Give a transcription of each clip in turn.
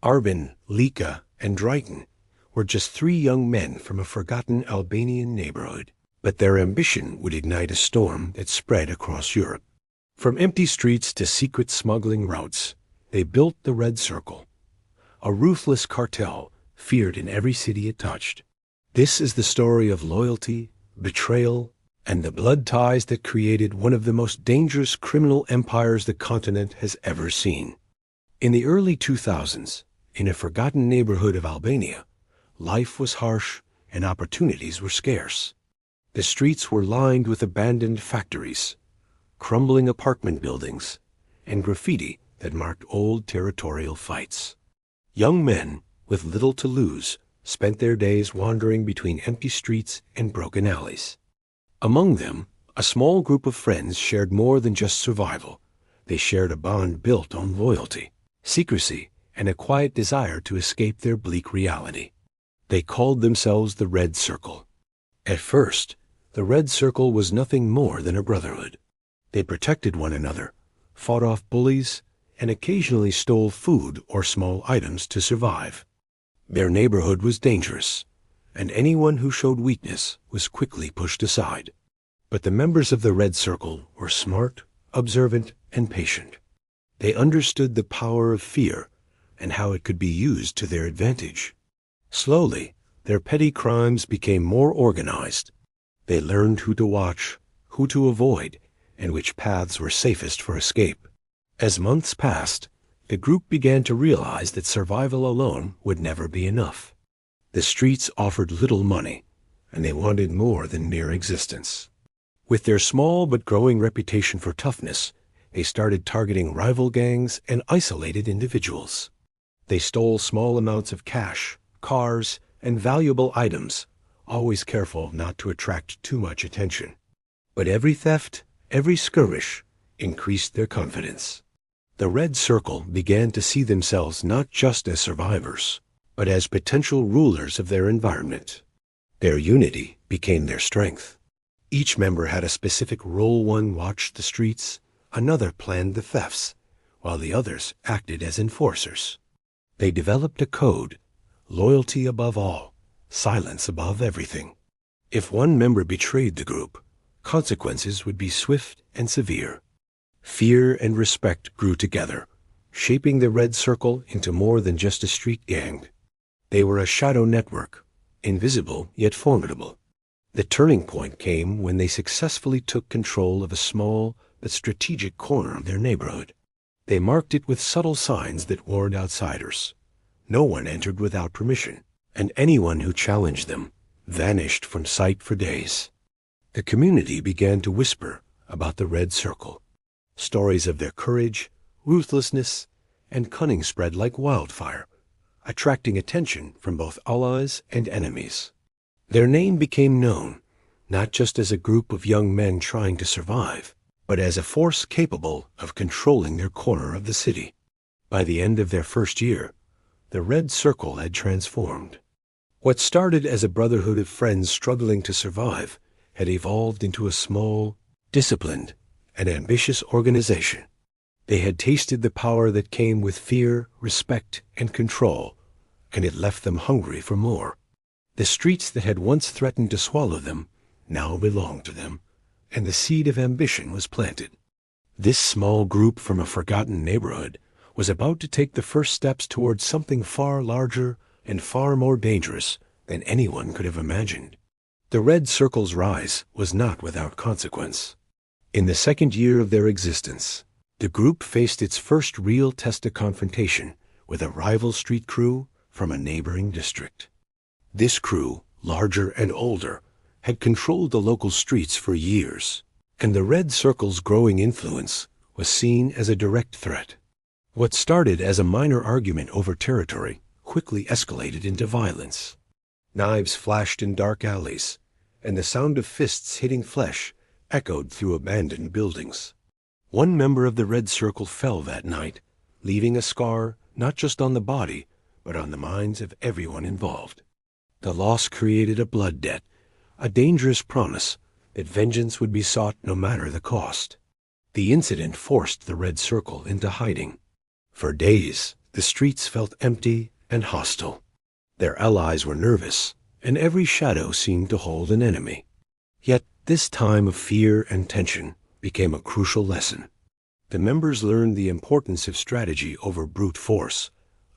Arben, Leka, and Dritan were just three young men from a forgotten Albanian neighborhood, but their ambition would ignite a storm that spread across Europe. From empty streets to secret smuggling routes, they built the Red Circle, a ruthless cartel feared in every city it touched. This is the story of loyalty, betrayal, and the blood ties that created one of the most dangerous criminal empires the continent has ever seen. In the early 2000s, in a forgotten neighborhood of Albania, life was harsh and opportunities were scarce. The streets were lined with abandoned factories, crumbling apartment buildings, and graffiti that marked old territorial fights. Young men, with little to lose, spent their days wandering between empty streets and broken alleys. Among them, a small group of friends shared more than just survival. They shared a bond built on loyalty, secrecy, and a quiet desire to escape their bleak reality. They called themselves the Red Circle. At first, the Red Circle was nothing more than a brotherhood. They protected one another, fought off bullies, and occasionally stole food or small items to survive. Their neighborhood was dangerous, and anyone who showed weakness was quickly pushed aside. But the members of the Red Circle were smart, observant, and patient. They understood the power of fear and how it could be used to their advantage. Slowly, their petty crimes became more organized. They learned who to watch, who to avoid, and which paths were safest for escape. As months passed, the group began to realize that survival alone would never be enough. The streets offered little money, and they wanted more than mere existence. With their small but growing reputation for toughness, they started targeting rival gangs and isolated individuals. They stole small amounts of cash, cars, and valuable items, always careful not to attract too much attention. But every theft, every skirmish, increased their confidence. The Red Circle began to see themselves not just as survivors, but as potential rulers of their environment. Their unity became their strength. Each member had a specific role. One watched the streets, another planned the thefts, while the others acted as enforcers. They developed a code: loyalty above all, silence above everything. If one member betrayed the group, consequences would be swift and severe. Fear and respect grew together, shaping the Red Circle into more than just a street gang. They were a shadow network, invisible yet formidable. The turning point came when they successfully took control of a small but strategic corner of their neighborhood. They marked it with subtle signs that warned outsiders. No one entered without permission, and anyone who challenged them vanished from sight for days. The community began to whisper about the Red Circle. Stories of their courage, ruthlessness, and cunning spread like wildfire, attracting attention from both allies and enemies. Their name became known, not just as a group of young men trying to survive, but as a force capable of controlling their corner of the city. By the end of their first year, the Red Circle had transformed. What started as a brotherhood of friends struggling to survive had evolved into a small, disciplined, and ambitious organization. They had tasted the power that came with fear, respect, and control, and it left them hungry for more. The streets that had once threatened to swallow them now belonged to them, and the seed of ambition was planted. This small group from a forgotten neighborhood was about to take the first steps towards something far larger and far more dangerous than anyone could have imagined. The Red Circle's rise was not without consequence. In the second year of their existence, the group faced its first real test of confrontation with a rival street crew from a neighboring district. This crew, larger and older, had controlled the local streets for years, and the Red Circle's growing influence was seen as a direct threat. What started as a minor argument over territory quickly escalated into violence. Knives flashed in dark alleys, and the sound of fists hitting flesh echoed through abandoned buildings. One member of the Red Circle fell that night, leaving a scar not just on the body, but on the minds of everyone involved. The loss created a blood debt, a dangerous promise that vengeance would be sought no matter the cost. The incident forced the Red Circle into hiding. For days, The streets felt empty and hostile. Their allies were nervous, and every shadow seemed to hold an enemy. Yet this time of fear and tension became a crucial lesson. The members learned the importance of strategy over brute force,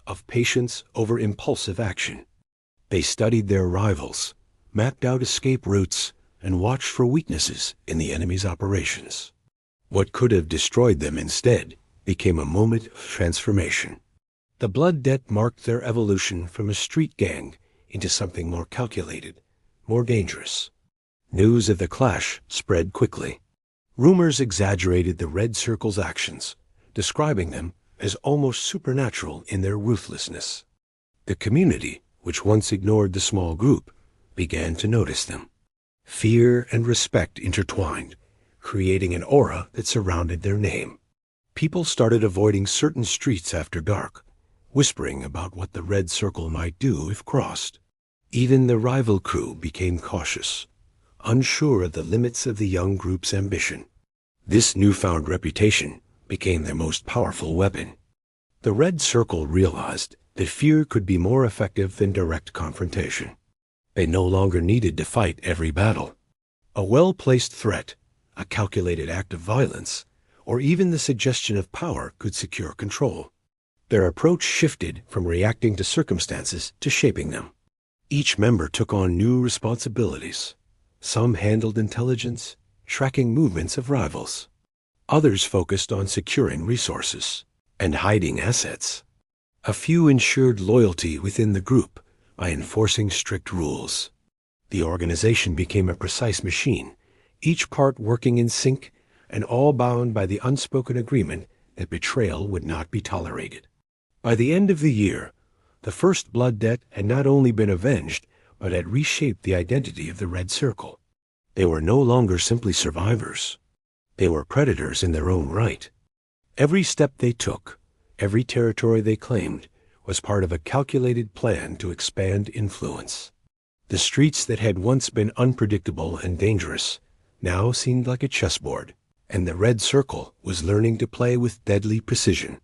of patience over impulsive action. They studied their rivals, mapped out escape routes, and watched for weaknesses in the enemy's operations. What could have destroyed them instead became a moment of transformation. The blood debt marked their evolution from a street gang into something more calculated, more dangerous. News of the clash spread quickly. Rumors exaggerated the Red Circle's actions, describing them as almost supernatural in their ruthlessness. The community, which once ignored the small group, began to notice them. Fear and respect intertwined, creating an aura that surrounded their name. People started avoiding certain streets after dark, whispering about what the Red Circle might do if crossed. Even the rival crew became cautious, unsure of the limits of the young group's ambition. This newfound reputation became their most powerful weapon. The Red Circle realized that fear could be more effective than direct confrontation. They no longer needed to fight every battle. A well-placed threat, a calculated act of violence, or even the suggestion of power could secure control. Their approach shifted from reacting to circumstances to shaping them. Each member took on new responsibilities. Some handled intelligence, tracking movements of rivals. Others focused on securing resources and hiding assets. A few ensured loyalty within the group by enforcing strict rules. The organization became a precise machine, each part working in sync and all bound by the unspoken agreement that betrayal would not be tolerated. By the end of the year, the first blood debt had not only been avenged, but had reshaped the identity of the Red Circle. They were no longer simply survivors. They were predators in their own right. Every step they took, every territory they claimed, was part of a calculated plan to expand influence. The streets that had once been unpredictable and dangerous now seemed like a chessboard, and the Red Circle was learning to play with deadly precision.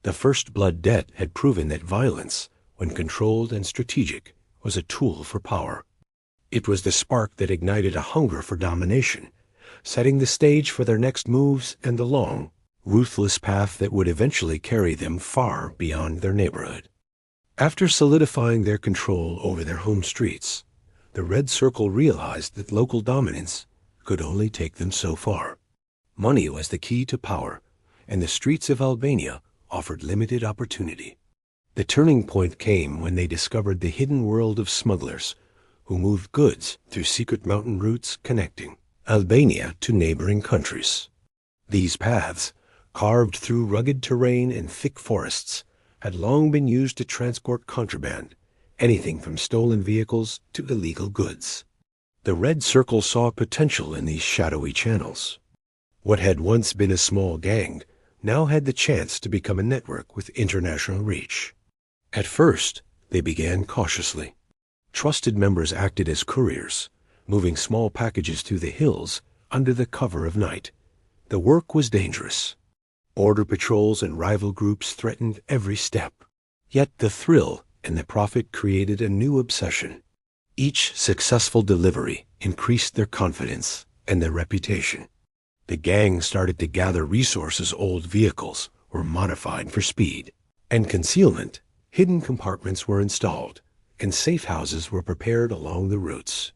The first blood debt had proven that violence, when controlled and strategic, was a tool for power. It was the spark that ignited a hunger for domination, setting the stage for their next moves and the long, ruthless path that would eventually carry them far beyond their neighborhood. After solidifying their control over their home streets, the Red Circle realized that local dominance could only take them so far. Money was the key to power, and the streets of Albania offered limited opportunity. The turning point came when they discovered the hidden world of smugglers who moved goods through secret mountain routes connecting Albania to neighboring countries. These paths, carved through rugged terrain and thick forests, had long been used to transport contraband, anything from stolen vehicles to illegal goods. The Red Circle saw potential in these shadowy channels. What had once been a small gang now had the chance to become a network with international reach. At first, they began cautiously. Trusted members acted as couriers, moving small packages through the hills under the cover of night. The work was dangerous. Border patrols and rival groups threatened every step. Yet the thrill and the profit created a new obsession. Each successful delivery increased their confidence and their reputation. The gang started to gather resources. Old vehicles were modified for speed and concealment. Hidden compartments were installed, and safe houses were prepared along the routes.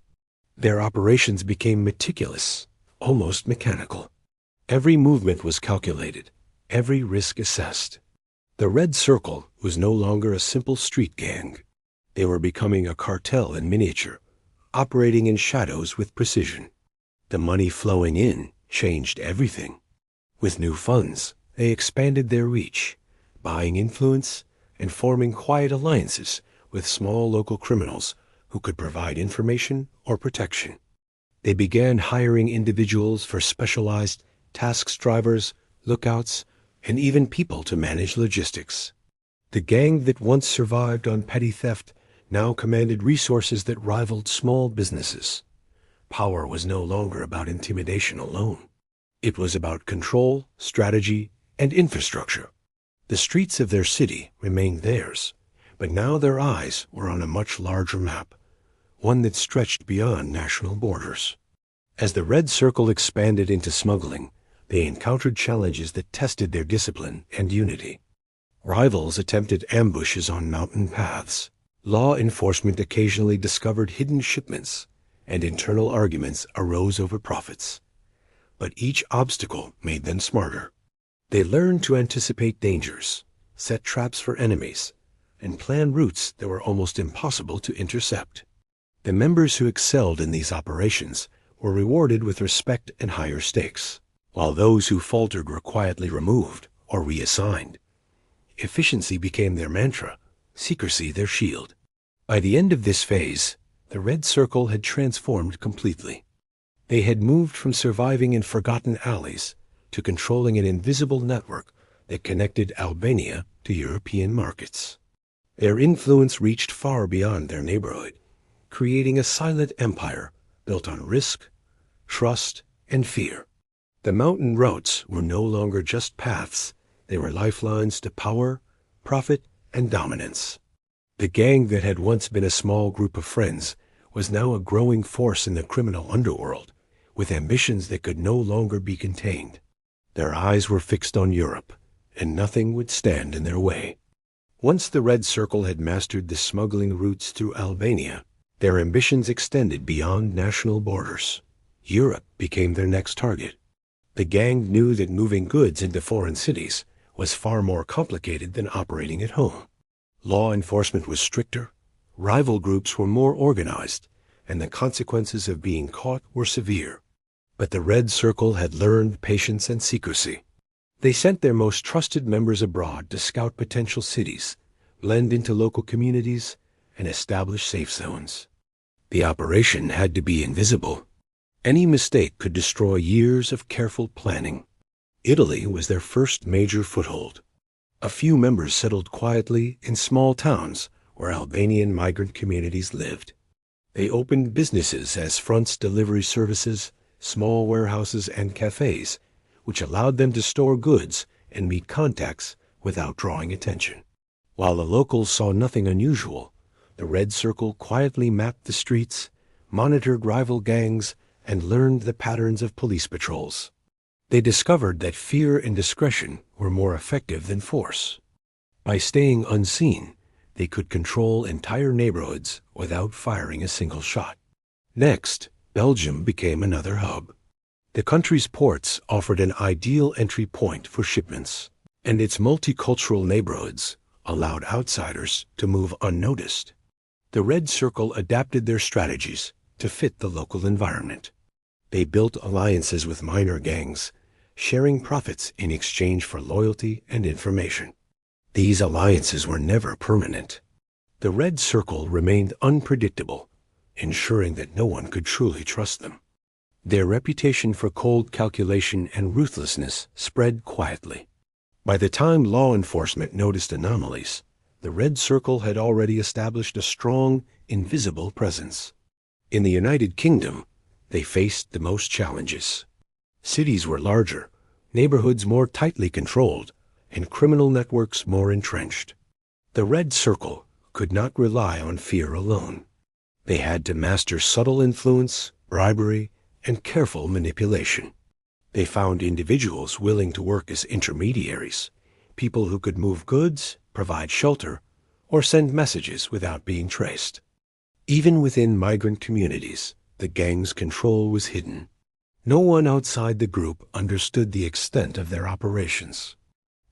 Their operations became meticulous, almost mechanical. Every movement was calculated, every risk assessed. The Red Circle was no longer a simple street gang. They were becoming a cartel in miniature, operating in shadows with precision. The money flowing in changed everything. With new funds, they expanded their reach, buying influence and forming quiet alliances with small local criminals who could provide information or protection. They began hiring individuals for specialized tasks, drivers, lookouts, and even people to manage logistics. The gang that once survived on petty theft now commanded resources that rivaled small businesses. Power was no longer about intimidation alone. It was about control, strategy, and infrastructure. The streets of their city remained theirs, but now their eyes were on a much larger map, one that stretched beyond national borders. As the Red Circle expanded into smuggling, they encountered challenges that tested their discipline and unity. Rivals attempted ambushes on mountain paths. Law enforcement occasionally discovered hidden shipments, and internal arguments arose over profits. But each obstacle made them smarter. They learned to anticipate dangers, set traps for enemies, and plan routes that were almost impossible to intercept. The members who excelled in these operations were rewarded with respect and higher stakes, while those who faltered were quietly removed or reassigned. Efficiency became their mantra, secrecy their shield. By the end of this phase, the Red Circle had transformed completely. They had moved from surviving in forgotten alleys to controlling an invisible network that connected Albania to European markets. Their influence reached far beyond their neighborhood, creating a silent empire built on risk, trust, and fear. The mountain routes were no longer just paths. They were lifelines to power, profit, and dominance. The gang that had once been a small group of friends was now a growing force in the criminal underworld, with ambitions that could no longer be contained. Their eyes were fixed on Europe, and nothing would stand in their way. Once the Red Circle had mastered the smuggling routes through Albania, their ambitions extended beyond national borders. Europe became their next target. The gang knew that moving goods into foreign cities was far more complicated than operating at home. Law enforcement was stricter, rival groups were more organized, and the consequences of being caught were severe. But the Red Circle had learned patience and secrecy. They sent their most trusted members abroad to scout potential cities, blend into local communities, and establish safe zones. The operation had to be invisible. Any mistake could destroy years of careful planning. Italy was their first major foothold. A few members settled quietly in small towns where Albanian migrant communities lived. They opened businesses as fronts delivery services, small warehouses, and cafes, which allowed them to store goods and meet contacts without drawing attention. While the locals saw nothing unusual, the Red Circle quietly mapped the streets, monitored rival gangs, and learned the patterns of police patrols. They discovered that fear and discretion were more effective than force. By staying unseen, they could control entire neighborhoods without firing a single shot. Next, Belgium became another hub. The country's ports offered an ideal entry point for shipments, and its multicultural neighborhoods allowed outsiders to move unnoticed. The Red Circle adapted their strategies to fit the local environment. They built alliances with minor gangs, sharing profits in exchange for loyalty and information. These alliances were never permanent. The Red Circle remained unpredictable, ensuring that no one could truly trust them. Their reputation for cold calculation and ruthlessness spread quietly. By the time law enforcement noticed anomalies, the Red Circle had already established a strong, invisible presence. In the United Kingdom, they faced the most challenges. Cities were larger, neighborhoods more tightly controlled, and criminal networks more entrenched. The Red Circle could not rely on fear alone. They had to master subtle influence, bribery, and careful manipulation. They found individuals willing to work as intermediaries, people who could move goods, provide shelter, or send messages without being traced. Even within migrant communities, the gang's control was hidden. No one outside the group understood the extent of their operations.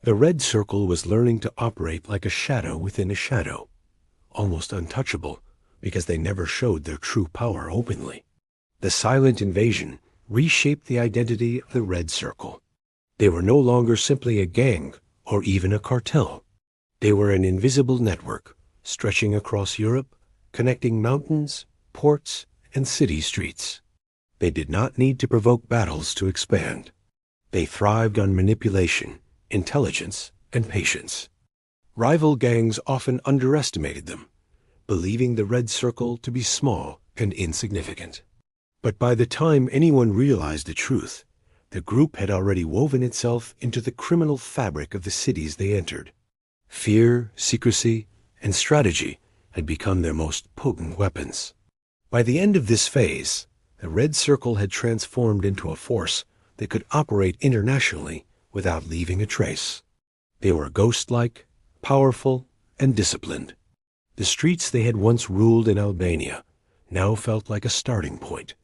The Red Circle was learning to operate like a shadow within a shadow, almost untouchable because they never showed their true power openly. The silent invasion reshaped the identity of the Red Circle. They were no longer simply a gang or even a cartel. They were an invisible network stretching across Europe, connecting mountains, ports, and city streets. They did not need to provoke battles to expand. They thrived on manipulation, intelligence, and patience. Rival gangs often underestimated them, believing the Red Circle to be small and insignificant. But by the time anyone realized the truth, The group had already woven itself into the criminal fabric of the cities they entered. Fear, secrecy, and strategy had become their most potent weapons. By the end of this phase, the Red Circle had transformed into a force that could operate internationally without leaving a trace. They were ghost-like, powerful, and disciplined. The streets they had once ruled in Albania now felt like a starting point,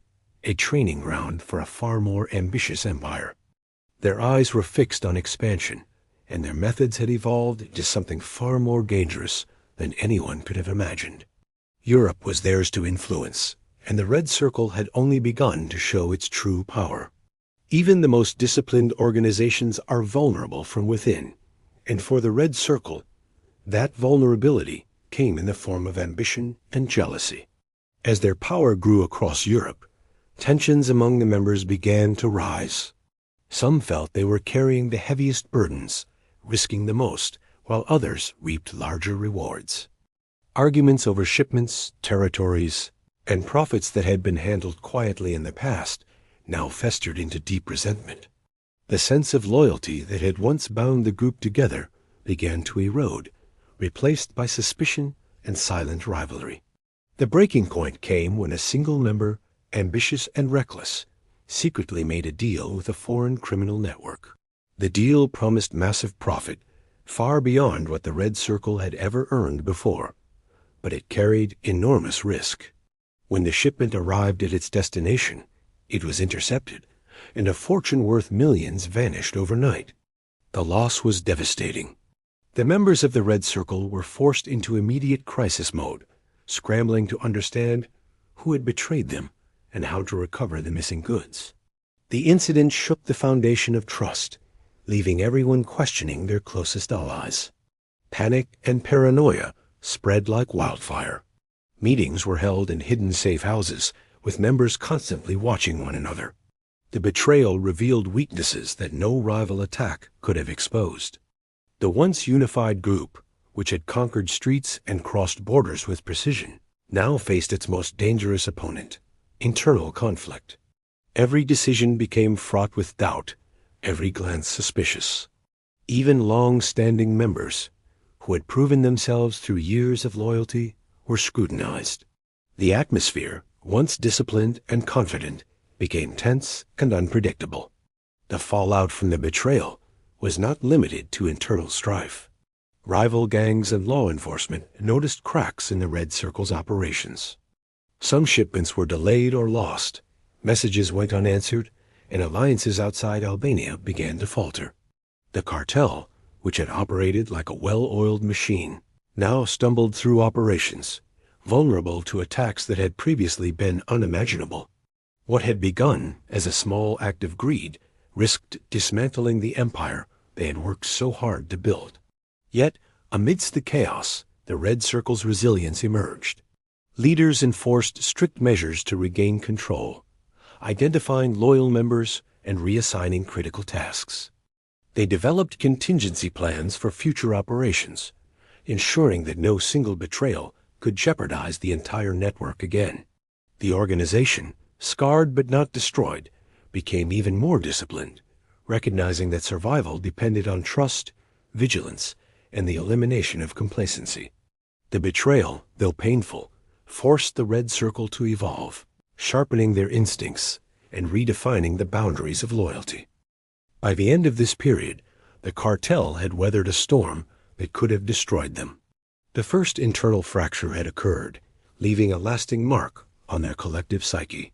a training ground for a far more ambitious empire. Their eyes were fixed on expansion, and their methods had evolved into something far more dangerous than anyone could have imagined. Europe was theirs to influence, and the Red Circle had only begun to show its true power. Even the most disciplined organizations are vulnerable from within, and for the Red Circle, that vulnerability came in the form of ambition and jealousy. As their power grew across Europe, tensions among the members began to rise. Some felt they were carrying the heaviest burdens, risking the most, while others reaped larger rewards. Arguments over shipments, territories, and profits that had been handled quietly in the past now festered into deep resentment. The sense of loyalty that had once bound the group together began to erode, replaced by suspicion and silent rivalry. The breaking point came when a single member, ambitious and reckless, secretly made a deal with a foreign criminal network. The deal promised massive profit, far beyond what the Red Circle had ever earned before, but it carried enormous risk. When the shipment arrived at its destination, it was intercepted, and a fortune worth millions vanished overnight. The loss was devastating. The members of the Red Circle were forced into immediate crisis mode, scrambling to understand who had betrayed them and how to recover the missing goods. The incident shook the foundation of trust, leaving everyone questioning their closest allies. Panic and paranoia spread like wildfire. Meetings were held in hidden safe houses, with members constantly watching one another. The betrayal revealed weaknesses that no rival attack could have exposed. The once unified group, which had conquered streets and crossed borders with precision, now faced its most dangerous opponent: internal conflict. Every decision became fraught with doubt, every glance suspicious. Even long-standing members, who had proven themselves through years of loyalty, were scrutinized. The atmosphere, once disciplined and confident, became tense and unpredictable. The fallout from the betrayal was not limited to internal strife. Rival gangs and law enforcement noticed cracks in the Red Circle's operations. Some shipments were delayed or lost, messages went unanswered, and alliances outside Albania began to falter. The cartel, which had operated like a well-oiled machine, now stumbled through operations, vulnerable to attacks that had previously been unimaginable. What had begun as a small act of greed risked dismantling the empire they had worked so hard to build. Yet, amidst the chaos, the Red Circle's resilience emerged. Leaders enforced strict measures to regain control, identifying loyal members and reassigning critical tasks. They developed contingency plans for future operations, ensuring that no single betrayal could jeopardize the entire network again. The organization, scarred but not destroyed, became even more disciplined, recognizing that survival depended on trust, vigilance, and the elimination of complacency. The betrayal, though painful, forced the Red Circle to evolve, sharpening their instincts and redefining the boundaries of loyalty. By the end of this period, the cartel had weathered a storm that could have destroyed them. The first internal fracture had occurred, leaving a lasting mark on their collective psyche.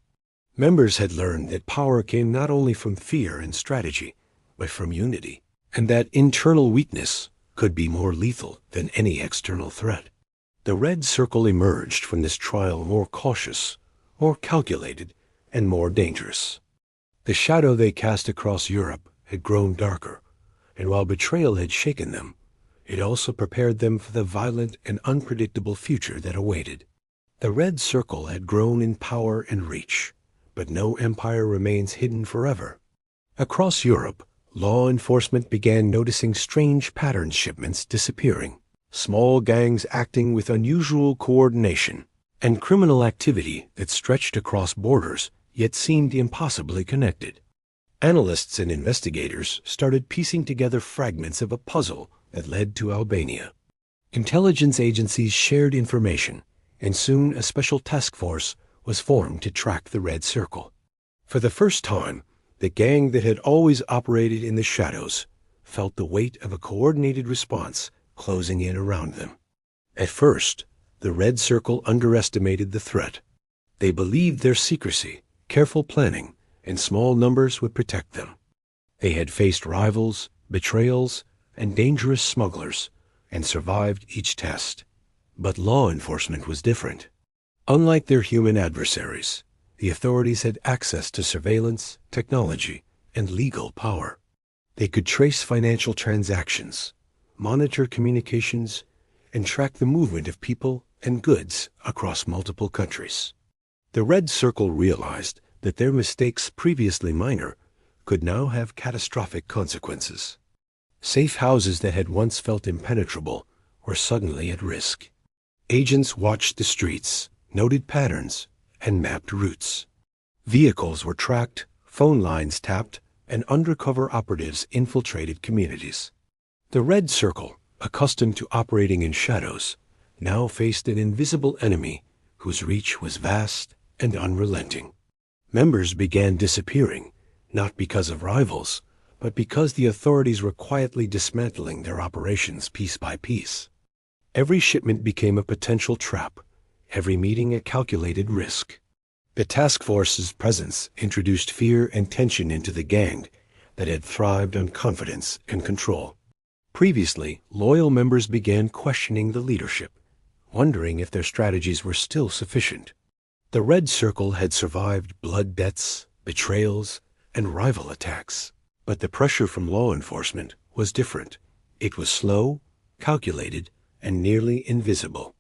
Members had learned that power came not only from fear and strategy, but from unity, and that internal weakness could be more lethal than any external threat. The Red Circle emerged from this trial more cautious, more calculated, and more dangerous. The shadow they cast across Europe had grown darker, and while betrayal had shaken them, it also prepared them for the violent and unpredictable future that awaited. The Red Circle had grown in power and reach, but no empire remains hidden forever. Across Europe, law enforcement began noticing strange pattern shipments disappearing, small gangs acting with unusual coordination, and criminal activity that stretched across borders yet seemed impossibly connected. Analysts and investigators started piecing together fragments of a puzzle that led to Albania. Intelligence agencies shared information, and soon a special task force was formed to track the Red Circle. For the first time, the gang that had always operated in the shadows felt the weight of a coordinated response closing in around them. At first, the Red Circle underestimated the threat. They believed their secrecy, careful planning, and small numbers would protect them. They had faced rivals, betrayals, and dangerous smugglers, and survived each test. But law enforcement was different. Unlike their human adversaries, the authorities had access to surveillance, technology, and legal power. They could trace financial transactions, monitor communications, and track the movement of people and goods across multiple countries. The Red Circle realized that their mistakes, previously minor, could now have catastrophic consequences. Safe houses that had once felt impenetrable were suddenly at risk. Agents watched the streets, noted patterns, and mapped routes. Vehicles were tracked, phone lines tapped, and undercover operatives infiltrated communities. The Red Circle, accustomed to operating in shadows, now faced an invisible enemy whose reach was vast and unrelenting. Members began disappearing, not because of rivals, but because the authorities were quietly dismantling their operations piece by piece. Every shipment became a potential trap, every meeting a calculated risk. The task force's presence introduced fear and tension into the gang that had thrived on confidence and control. Previously, loyal members began questioning the leadership, wondering if their strategies were still sufficient. The Red Circle had survived blood debts, betrayals, and rival attacks. But the pressure from law enforcement was different. It was slow, calculated, and nearly invisible.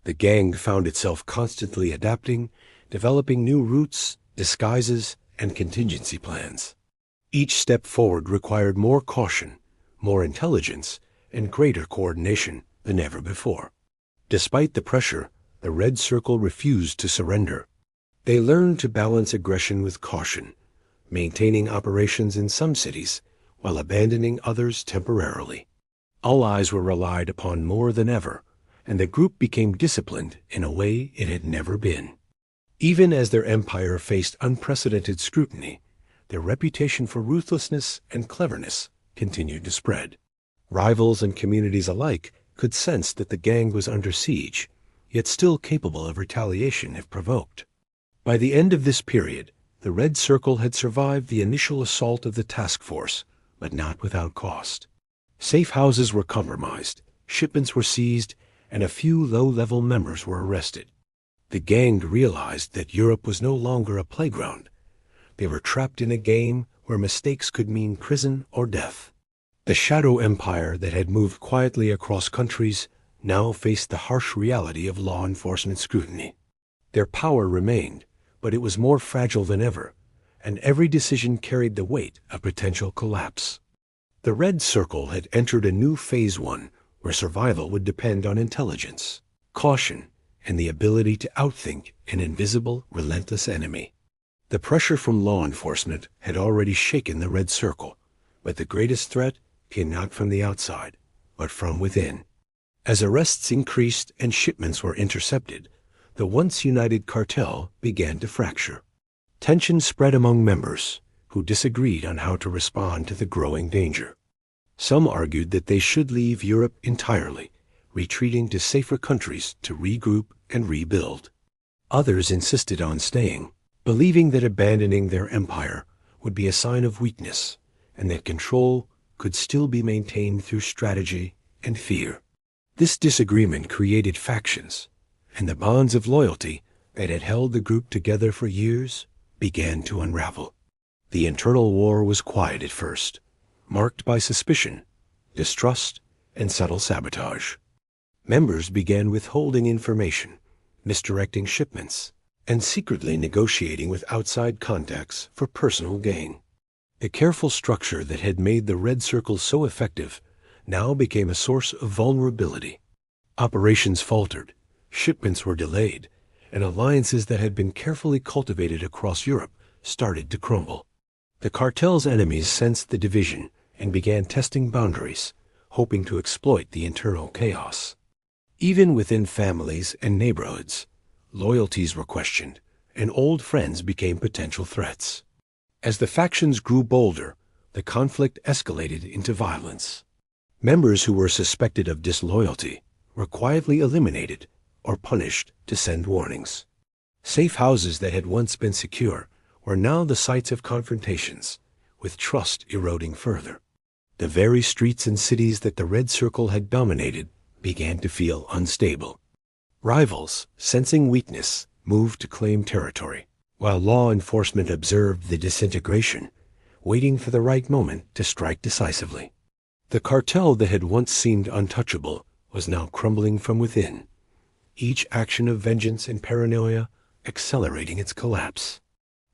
The gang found itself constantly adapting, developing new routes, disguises, and contingency plans. Each step forward required more caution, more intelligence, and greater coordination than ever before. Despite the pressure, the Red Circle refused to surrender. They learned to balance aggression with caution, maintaining operations in some cities while abandoning others temporarily. All eyes were relied upon more than ever, and the group became disciplined in a way it had never been. Even as their empire faced unprecedented scrutiny, their reputation for ruthlessness and cleverness continued to spread. Rivals and communities alike could sense that the gang was under siege, yet still capable of retaliation if provoked. By the end of this period, the Red Circle had survived the initial assault of the task force, but not without cost. Safe houses were compromised, shipments were seized, and a few low-level members were arrested. The gang realized that Europe was no longer a playground. They were trapped in a game where mistakes could mean prison or death. The shadow empire that had moved quietly across countries now faced the harsh reality of law enforcement scrutiny. Their power remained, but it was more fragile than ever, and every decision carried the weight of potential collapse. The Red Circle had entered a new phase one, where survival would depend on intelligence, caution, and the ability to outthink an invisible, relentless enemy. The pressure from law enforcement had already shaken the Red Circle, but the greatest threat came not from the outside, but from within. As arrests increased and shipments were intercepted, the once united cartel began to fracture. Tension spread among members, who disagreed on how to respond to the growing danger. Some argued that they should leave Europe entirely, retreating to safer countries to regroup and rebuild. Others insisted on staying, believing that abandoning their empire would be a sign of weakness, and that control could still be maintained through strategy and fear. This disagreement created factions, and the bonds of loyalty that had held the group together for years began to unravel. The internal war was quiet at first, marked by suspicion, distrust, and subtle sabotage. Members began withholding information, misdirecting shipments, and secretly negotiating with outside contacts for personal gain. The careful structure that had made the Red Circle so effective now became a source of vulnerability. Operations faltered, shipments were delayed, and alliances that had been carefully cultivated across Europe started to crumble. The cartel's enemies sensed the division and began testing boundaries, hoping to exploit the internal chaos. Even within families and neighborhoods, loyalties were questioned, and old friends became potential threats. As the factions grew bolder, the conflict escalated into violence. Members who were suspected of disloyalty were quietly eliminated or punished to send warnings. Safe houses that had once been secure were now the sites of confrontations, with trust eroding further. The very streets and cities that the Red Circle had dominated began to feel unstable. Rivals, sensing weakness, moved to claim territory, while law enforcement observed the disintegration, waiting for the right moment to strike decisively. The cartel that had once seemed untouchable was now crumbling from within, each action of vengeance and paranoia accelerating its collapse.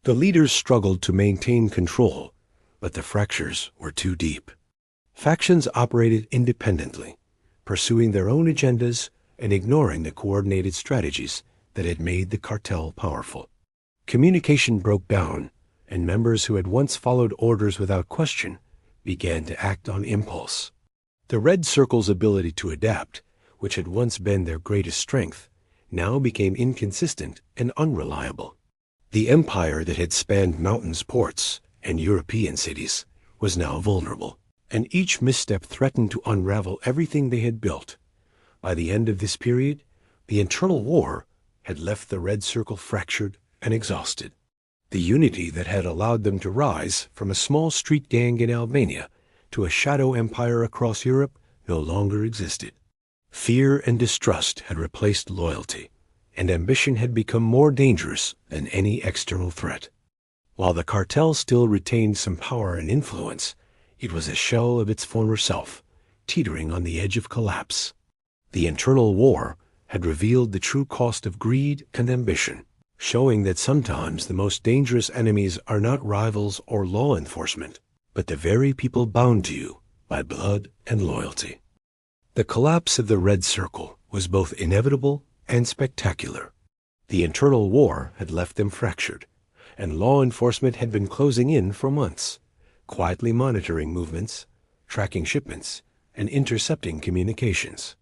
The leaders struggled to maintain control, but the fractures were too deep. Factions operated independently, pursuing their own agendas and ignoring the coordinated strategies that had made the cartel powerful. Communication broke down, and members who had once followed orders without question began to act on impulse. The Red Circle's ability to adapt, which had once been their greatest strength, now became inconsistent and unreliable. The empire that had spanned mountains, ports, and European cities was now vulnerable, and each misstep threatened to unravel everything they had built. By the end of this period, the internal war had left the Red Circle fractured and exhausted. The unity that had allowed them to rise from a small street gang in Albania to a shadow empire across Europe no longer existed. Fear and distrust had replaced loyalty, and ambition had become more dangerous than any external threat. While the cartel still retained some power and influence, it was a shell of its former self, teetering on the edge of collapse. The internal war had revealed the true cost of greed and ambition, showing that sometimes the most dangerous enemies are not rivals or law enforcement, but the very people bound to you by blood and loyalty. The collapse of the Red Circle was both inevitable and spectacular. The internal war had left them fractured, and law enforcement had been closing in for months, quietly monitoring movements, tracking shipments, and intercepting communications.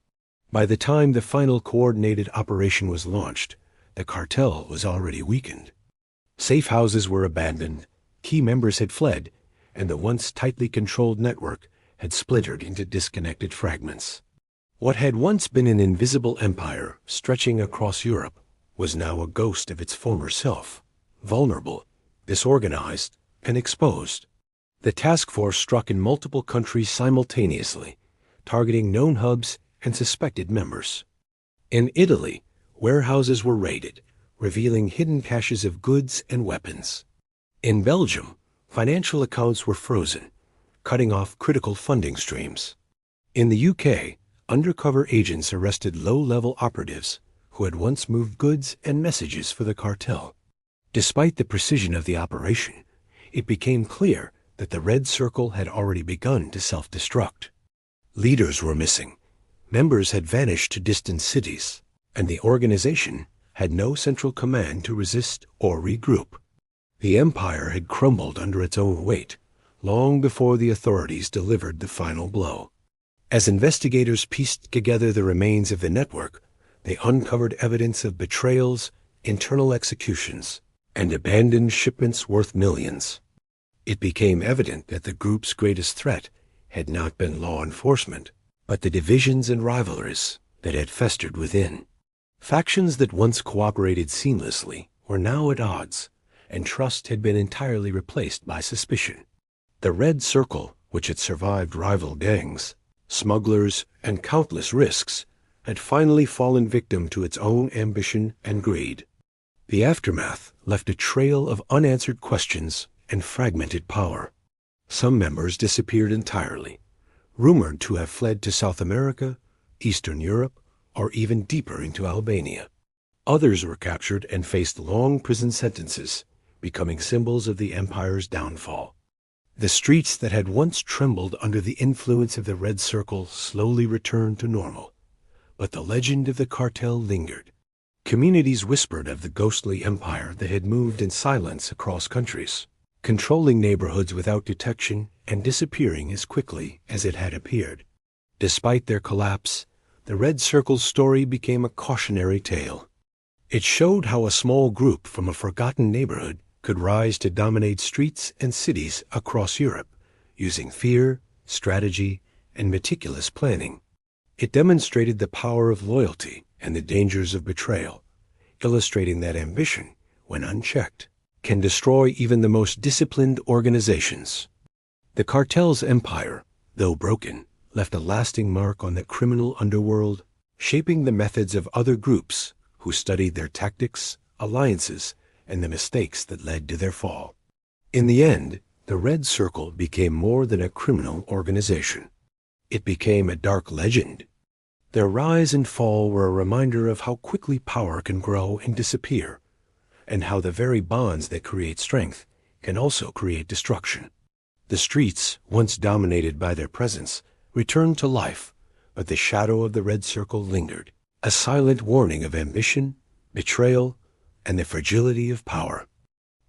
By the time the final coordinated operation was launched, the cartel was already weakened. Safe houses were abandoned, key members had fled, and the once tightly controlled network had splintered into disconnected fragments. What had once been an invisible empire stretching across Europe was now a ghost of its former self, vulnerable, disorganized, and exposed. The task force struck in multiple countries simultaneously, targeting known hubs and suspected members. In Italy, warehouses were raided, revealing hidden caches of goods and weapons. In Belgium, financial accounts were frozen, cutting off critical funding streams. In the UK, undercover agents arrested low-level operatives who had once moved goods and messages for the cartel. Despite the precision of the operation, it became clear that the Red Circle had already begun to self-destruct. Leaders were missing, members had vanished to distant cities, and the organization had no central command to resist or regroup. The empire had crumbled under its own weight, long before the authorities delivered the final blow. As investigators pieced together the remains of the network, they uncovered evidence of betrayals, internal executions, and abandoned shipments worth millions. It became evident that the group's greatest threat had not been law enforcement, but the divisions and rivalries that had festered within. Factions that once cooperated seamlessly were now at odds, and trust had been entirely replaced by suspicion. The Red Circle, which had survived rival gangs, smugglers, and countless risks, had finally fallen victim to its own ambition and greed. The aftermath left a trail of unanswered questions and fragmented power. Some members disappeared entirely, rumored to have fled to South America, Eastern Europe, or even deeper into Albania. Others were captured and faced long prison sentences, becoming symbols of the empire's downfall. The streets that had once trembled under the influence of the Red Circle slowly returned to normal, but the legend of the cartel lingered. Communities whispered of the ghostly empire that had moved in silence across countries. controlling neighborhoods without detection and disappearing as quickly as it had appeared. Despite their collapse, the Red Circle's story became a cautionary tale. It showed how a small group from a forgotten neighborhood could rise to dominate streets and cities across Europe, using fear, strategy, and meticulous planning. It demonstrated the power of loyalty and the dangers of betrayal, illustrating that ambition, when unchecked, can destroy even the most disciplined organizations. The Cartel's empire, though broken, left a lasting mark on the criminal underworld, shaping the methods of other groups who studied their tactics, alliances, and the mistakes that led to their fall. In the end, the Red Circle became more than a criminal organization. It became a dark legend. Their rise and fall were a reminder of how quickly power can grow and disappear, and how the very bonds that create strength can also create destruction. The streets, once dominated by their presence, returned to life, but the shadow of the Red Circle lingered, a silent warning of ambition, betrayal, and the fragility of power.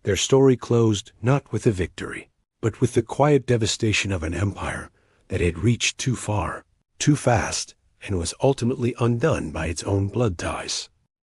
Their story closed not with a victory, but with the quiet devastation of an empire that had reached too far, too fast, and was ultimately undone by its own blood ties.